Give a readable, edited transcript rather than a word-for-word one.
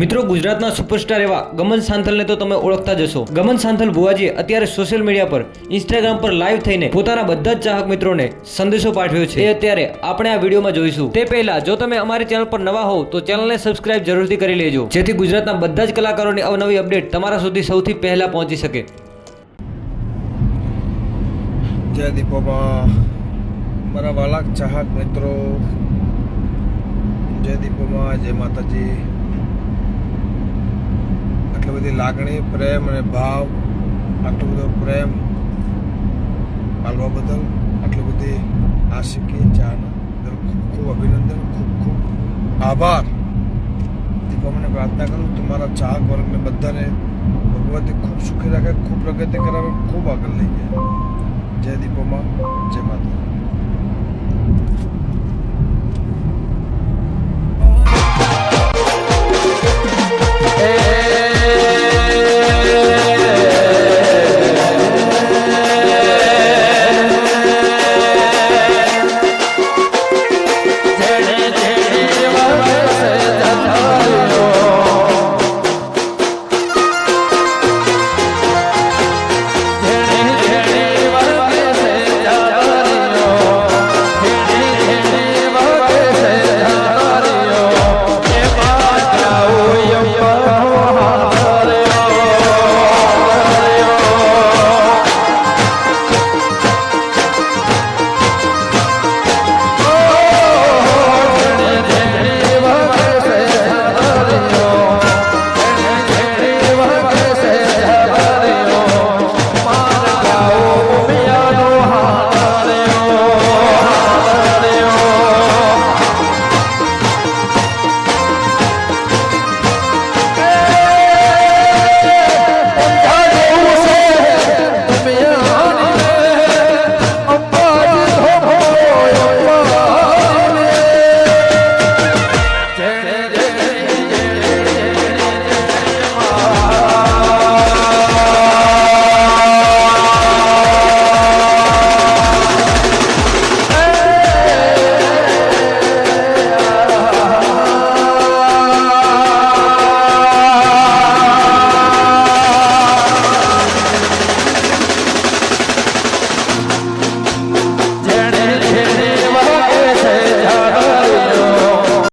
મિત્રો, ગુજરાતના સુપરસ્ટાર એવા ગમન સાંથલને તો તમે ઓળખતા જ હશો. ગમન સાંથલ બુવાજીએ અત્યારે સોશિયલ મીડિયા પર ઇન્સ્ટાગ્રામ પર લાઈવ થઈને પોતાના બધા જ ચાહક મિત્રોને સંદેશો પાઠવ્યો છે. એ અત્યારે આપણે આ વિડીયોમાં જોઈશું. તે પહેલા જો તમે અમારી ચેનલ પર નવા હોવ તો ચેનલને સબસ્ક્રાઇબ જરૂરથી કરી લેજો, જેથી ગુજરાતના બધા જ કલાકારોની અવનવી અપડેટ તમારા સુધી સૌથી પહેલા પહોંચી શકે. જય દીપોબા, મારા વાલા ચાહક મિત્રો, જય દીપોબા, જય માતાજી. આટલી બધી લાગણી, પ્રેમ અને ભાવ, આટલો બધો પ્રેમ પાલવા બદલ, આટલી બધી આશિકી ચાહના બદલ ખૂબ ખૂબ અભિનંદન, ખૂબ ખૂબ આભાર. દીપોબાને પ્રાર્થના કરું તમારા ચાહક વર્ગને બધાને ભગવતી ખૂબ સુખી રાખે, ખૂબ પ્રગતિ કરાવે, ખૂબ આગળ લઈ જાય. જય દીપોમાં, જય માતા.